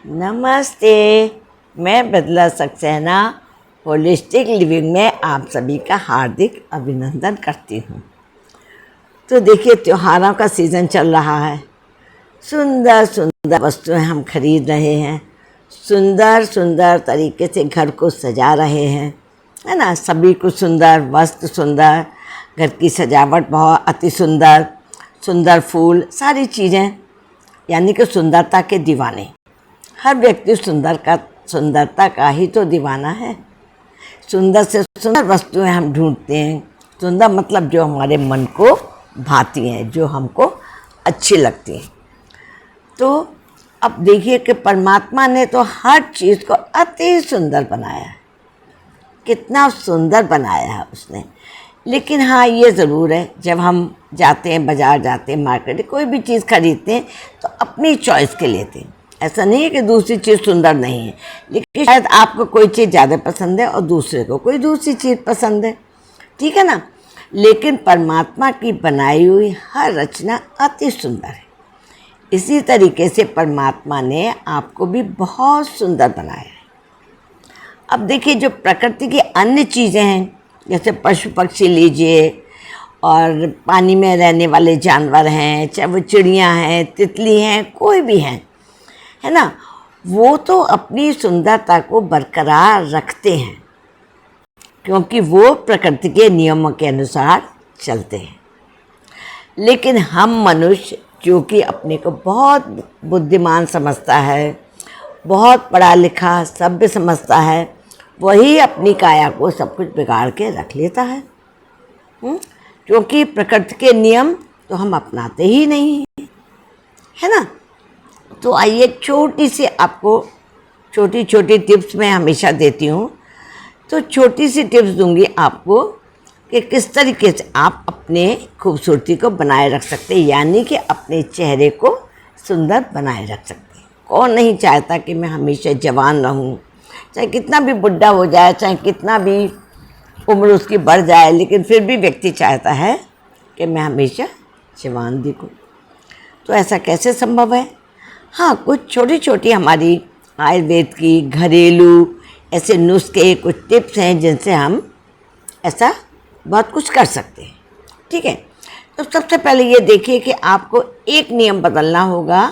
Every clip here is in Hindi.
नमस्ते। मैं बदला सक्सेना होलिस्टिक लिविंग में आप सभी का हार्दिक अभिनंदन करती हूँ। तो देखिए, त्योहारों का सीज़न चल रहा है। सुंदर सुंदर वस्तुएं हम खरीद रहे हैं, सुंदर सुंदर तरीके से घर को सजा रहे हैं, है ना। सभी कुछ सुंदर वस्त्र, सुंदर घर की सजावट, बहुत अति सुंदर सुंदर फूल, सारी चीज़ें, यानी कि सुंदरता के दीवाने। हर व्यक्ति सुंदरता का ही तो दीवाना है। सुंदर से सुंदर वस्तुएं हम ढूंढते हैं। सुंदर मतलब जो हमारे मन को भाती हैं, जो हमको अच्छी लगती हैं। तो अब देखिए कि परमात्मा ने तो हर चीज़ को अति सुंदर बनाया है। कितना सुंदर बनाया है उसने। लेकिन हाँ, ये ज़रूर है, जब हम जाते हैं, बाज़ार जाते हैं, मार्केट, कोई भी चीज़ खरीदते हैं तो अपनी चॉइस के लेते हैं। ऐसा नहीं है कि दूसरी चीज़ सुंदर नहीं है, लेकिन शायद आपको कोई चीज़ ज़्यादा पसंद है और दूसरे को कोई दूसरी चीज़ पसंद है, ठीक है ना। लेकिन परमात्मा की बनाई हुई हर रचना अति सुंदर है। इसी तरीके से परमात्मा ने आपको भी बहुत सुंदर बनाया है। अब देखिए, जो प्रकृति की अन्य चीज़ें हैं, जैसे पशु पक्षी लीजिए, और पानी में रहने वाले जानवर हैं, चाहे वो चिड़ियाँ हैं, तितली हैं, कोई भी हैं, है ना, वो तो अपनी सुंदरता को बरकरार रखते हैं, क्योंकि वो प्रकृति के नियमों के अनुसार चलते हैं। लेकिन हम मनुष्य, जो कि अपने को बहुत बुद्धिमान समझता है, बहुत पढ़ा लिखा सभ्य समझता है, वही अपनी काया को सब कुछ बिगाड़ के रख लेता है। क्योंकि प्रकृति के नियम तो हम अपनाते ही नहीं हैं, है ना। तो आइए, छोटी सी आपको छोटी छोटी टिप्स मैं हमेशा देती हूँ। तो छोटी सी टिप्स दूंगी आपको कि किस तरीके से आप अपने खूबसूरती को बनाए रख सकते हैं, यानी कि अपने चेहरे को सुंदर बनाए रख सकते हैं। कौन नहीं चाहता कि मैं हमेशा जवान रहूँ, चाहे कितना भी बुढ़ा हो जाए, चाहे कितना भी उम्र उसकी बढ़ जाए, लेकिन फिर भी व्यक्ति चाहता है कि मैं हमेशा जवान दिखूँ। तो ऐसा कैसे संभव है? हाँ, कुछ छोटी छोटी हमारी आयुर्वेद की घरेलू ऐसे नुस्खे, कुछ टिप्स हैं जिनसे हम ऐसा बहुत कुछ कर सकते हैं, ठीक है। तो सबसे पहले ये देखिए कि आपको एक नियम बदलना होगा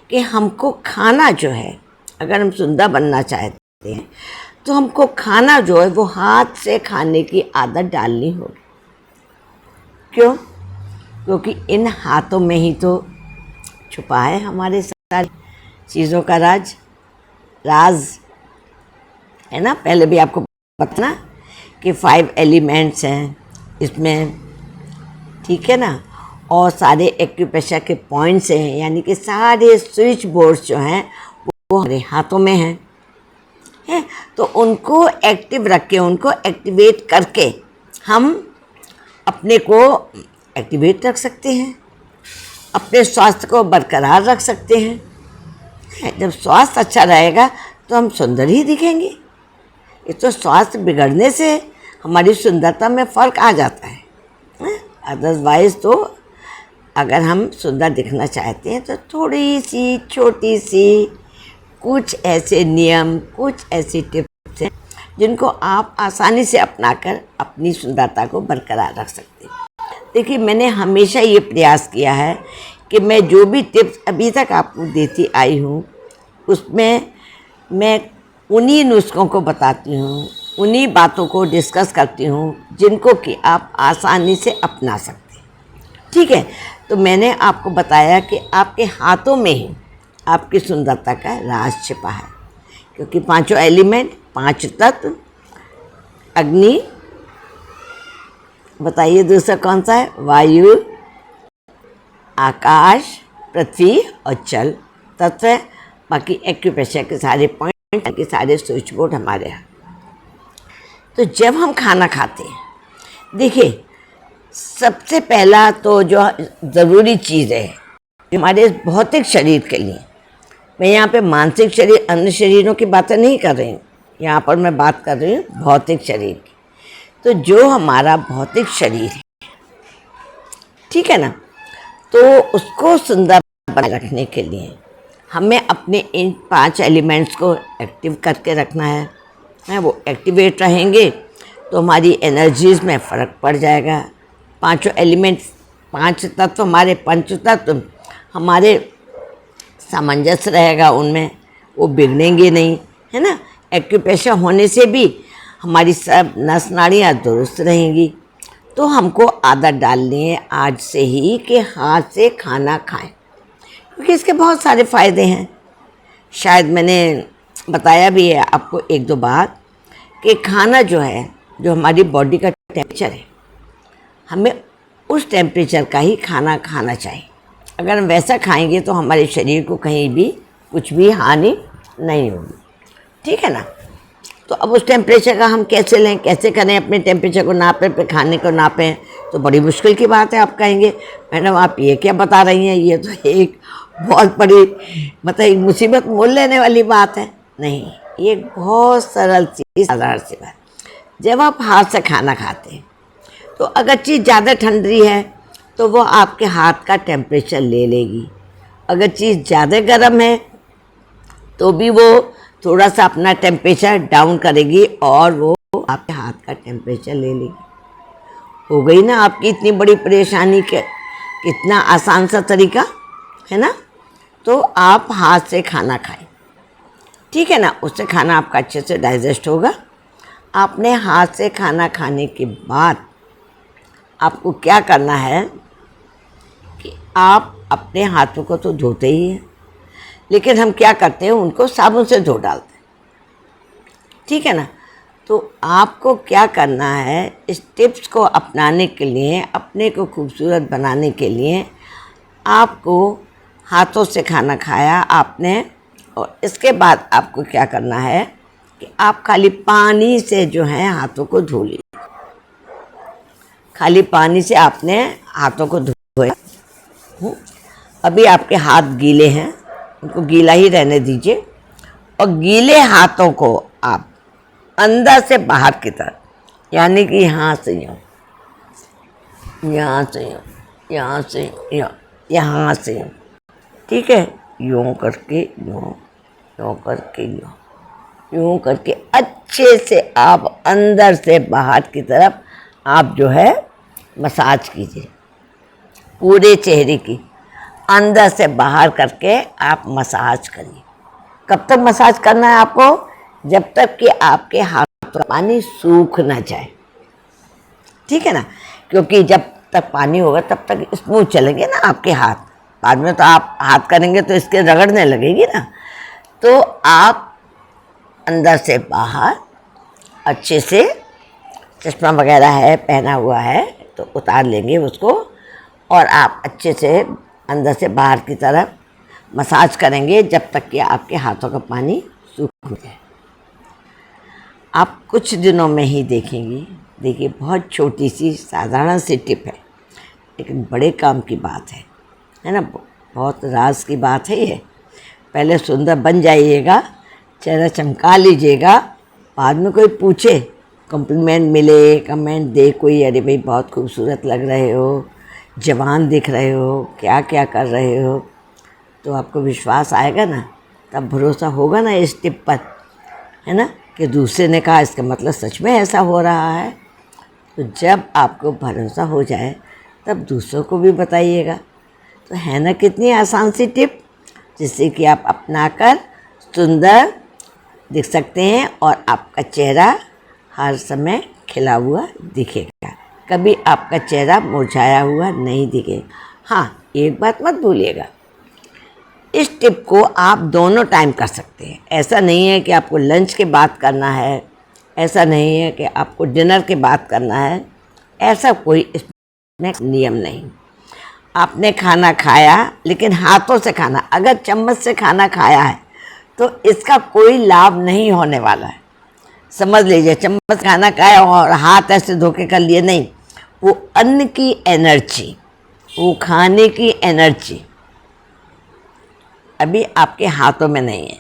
कि हमको खाना जो है, अगर हम सुंदर बनना चाहते हैं तो हमको खाना जो है वो हाथ से खाने की आदत डालनी होगी। क्यों? क्योंकि इन हाथों में ही तो छुपा है हमारे सारी चीज़ों का राज, है ना। पहले भी आपको पता ना कि 5 एलिमेंट्स हैं इसमें, ठीक है ना। और सारे एक्यूप्रेशर के पॉइंट्स हैं, यानी कि सारे स्विच बोर्ड्स जो हैं वो हमारे हाथों में हैं, है। तो उनको एक्टिव रख के, उनको एक्टिवेट करके हम अपने को एक्टिवेट रख सकते हैं, अपने स्वास्थ्य को बरकरार रख सकते हैं। जब स्वास्थ्य अच्छा रहेगा तो हम सुंदर ही दिखेंगे। ये तो स्वास्थ्य बिगड़ने से हमारी सुंदरता में फ़र्क आ जाता है। अदरवाइज़ तो अगर हम सुंदर दिखना चाहते हैं तो थोड़ी सी छोटी सी कुछ ऐसे नियम, कुछ ऐसी टिप्स हैं जिनको आप आसानी से अपनाकर अपनी सुंदरता को बरकरार रख सकते हैं। देखिए, मैंने हमेशा ये प्रयास किया है कि मैं जो भी टिप्स अभी तक आपको देती आई हूँ, उसमें मैं उन्हीं नुस्खों को बताती हूँ, उन्हीं बातों को डिस्कस करती हूँ जिनको कि आप आसानी से अपना सकते हैं, ठीक है। तो मैंने आपको बताया कि आपके हाथों में ही आपकी सुंदरता का राज छिपा है, क्योंकि 5 एलिमेंट, 5 तत्व, अग्नि, बताइए दूसरा कौन सा है? वायु, आकाश, पृथ्वी और जल तत्व है। बाकी एक्यूप्रेशर के सारे पॉइंट के सारे स्विच बोर्ड हमारे यहाँ। तो जब हम खाना खाते हैं, देखिए, सबसे पहला तो जो ज़रूरी चीज़ है हमारे भौतिक शरीर के लिए, मैं यहाँ पे मानसिक शरीर, अन्य शरीरों की बातें नहीं कर रही हूँ, यहाँ पर मैं बात कर रही हूँ भौतिक शरीर की। तो जो हमारा भौतिक शरीर है, ठीक है ना, तो उसको सुंदर बनाए रखने के लिए हमें अपने इन 5 एलिमेंट्स को एक्टिव करके रखना है वो एक्टिवेट रहेंगे तो हमारी एनर्जीज़ में फ़र्क पड़ जाएगा। 5 एलिमेंट्स, 5 तत्व, हमारे पंच तत्व हमारे सामंजस्य रहेगा उनमें, वो बिगड़ेंगे नहीं, है ना। एक्यूप्रेशर होने से भी हमारी सब नस नाड़ियाँ दुरुस्त रहेंगी। तो हमको आदत डालनी है आज से ही कि हाथ से खाना खाएं, क्योंकि इसके बहुत सारे फ़ायदे हैं। शायद मैंने बताया भी है आपको 1-2 बार कि खाना जो है, जो हमारी बॉडी का टेम्परेचर है, हमें उस टेम्परेचर का ही खाना खाना चाहिए। अगर हम वैसा खाएंगे तो हमारे शरीर को कहीं भी कुछ भी हानि नहीं होगी, ठीक है ना। तो अब उस टेम्परेचर का हम कैसे लें, कैसे करें, अपने टेम्परेचर को नापें, पे खाने को नापें, तो बड़ी मुश्किल की बात है। आप कहेंगे मैडम आप ये क्या बता रही हैं, ये तो एक बहुत बड़ी मतलब एक मुसीबत मोल लेने वाली बात है। नहीं, ये एक बहुत सरल चीज़, साधारण सी बात। जब आप हाथ से खाना खाते हैं तो अगर चीज़ ज़्यादा ठंडी है तो वो आपके हाथ का टेम्परेचर ले लेगी। अगर चीज़ ज़्यादा गर्म है तो भी वो थोड़ा सा अपना टेम्परेचर डाउन करेगी और वो आपके हाथ का टेम्परेचर ले लेगी। हो गई ना आपकी इतनी बड़ी परेशानी के, कितना आसान सा तरीका है ना। तो आप हाथ से खाना खाएं, ठीक है ना, उससे खाना आपका अच्छे से डाइजेस्ट होगा। आपने हाथ से खाना खाने के बाद आपको क्या करना है कि आप अपने हाथों को तो धोते ही हैं, लेकिन हम क्या करते हैं उनको साबुन से धो डालते हैं, ठीक है ना। तो आपको क्या करना है, इस टिप्स को अपनाने के लिए, अपने को खूबसूरत बनाने के लिए आपको हाथों से खाना खाया आपने, और इसके बाद आपको क्या करना है कि आप खाली पानी से जो है हाथों को धो लीजिए। खाली पानी से आपने हाथों को धोया। अभी आपके हाथ गीले हैं, उनको गीला ही रहने दीजिए, और गीले हाथों को आप अंदर से बाहर की तरफ, यानी कि यहाँ से यूँ, यहाँ से यूँ, यहाँ से यूँ, यहाँ से यूँ, ठीक है, यूँ करके यूँ, यूँ करके यूँ, यूँ करके अच्छे से आप अंदर से बाहर की तरफ आप जो है मसाज कीजिए। पूरे चेहरे की अंदर से बाहर करके आप मसाज करिए। कब तक मसाज करना है आपको? जब तक कि आपके हाथों का पानी सूख ना जाए, ठीक है ना। क्योंकि जब तक पानी होगा तब तक स्मूथ चलेंगे ना आपके हाथ, बाद में तो आप हाथ करेंगे तो इसके रगड़ने लगेगी ना। तो आप अंदर से बाहर अच्छे से, चश्मा वगैरह है पहना हुआ है तो उतार लेंगे उसको, और आप अच्छे से अंदर से बाहर की तरफ मसाज करेंगे जब तक कि आपके हाथों का पानी सूख जाए। आप कुछ दिनों में ही देखेंगी। देखिए, बहुत छोटी सी साधारण सी टिप है, लेकिन बड़े काम की बात है ना। बहुत राज की बात है ये। पहले सुंदर बन जाइएगा, चेहरा चमका लीजिएगा, बाद में कोई पूछे, कॉम्प्लीमेंट मिले, कमेंट दे कोई, अरे भाई बहुत खूबसूरत लग रहे हो, जवान दिख रहे हो, क्या क्या कर रहे हो, तो आपको विश्वास आएगा ना, तब भरोसा होगा ना इस टिप पर, है ना, कि दूसरे ने कहा इसका मतलब सच में ऐसा हो रहा है। तो जब आपको भरोसा हो जाए तब दूसरों को भी बताइएगा। तो है ना कितनी आसान सी टिप, जिससे कि आप अपनाकर सुंदर दिख सकते हैं और आपका चेहरा हर समय खिला हुआ दिखेगा, कभी आपका चेहरा मुरझाया हुआ नहीं दिखेगा। हाँ, एक बात मत भूलिएगा, इस टिप को आप दोनों टाइम कर सकते हैं। ऐसा नहीं है कि आपको लंच के बाद करना है, ऐसा नहीं है कि आपको डिनर के बाद करना है, ऐसा कोई इसमें नियम नहीं। आपने खाना खाया, लेकिन हाथों से खाना, अगर चम्मच से खाना खाया है तो इसका कोई लाभ नहीं होने वाला है। समझ लीजिए, चम्मच खाना खाया और हाथ ऐसे धोके कर लिए, नहीं, वो अन्न की एनर्जी, वो खाने की एनर्जी अभी आपके हाथों में नहीं है।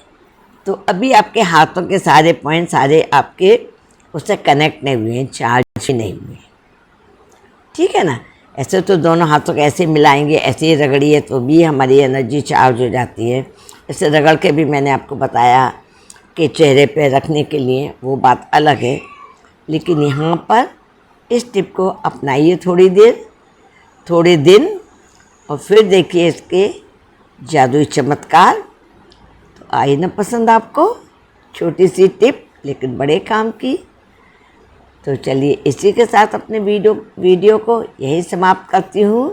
तो अभी आपके हाथों के सारे पॉइंट सारे आपके उससे कनेक्ट नहीं हुए हैं, चार्ज ही नहीं हुए, ठीक है ना। ऐसे तो दोनों हाथों को ऐसे मिलाएंगे, ऐसे ही रगड़िए तो भी हमारी एनर्जी चार्ज हो जाती है, इसे रगड़ के भी मैंने आपको बताया कि चेहरे पे रखने के लिए, वो बात अलग है। लेकिन यहाँ पर इस टिप को अपनाइए थोड़े दिन, और फिर देखिए इसके जादुई चमत्कार। तो आई ना पसंद आपको? छोटी सी टिप लेकिन बड़े काम की। तो चलिए इसी के साथ अपने वीडियो को यही समाप्त करती हूँ।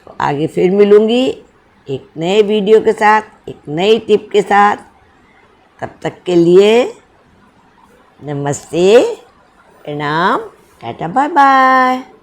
तो आगे फिर मिलूँगी एक नए वीडियो के साथ, एक नई टिप के साथ। तब तक के लिए नमस्ते, प्रणाम, टाटा, बाय बाय।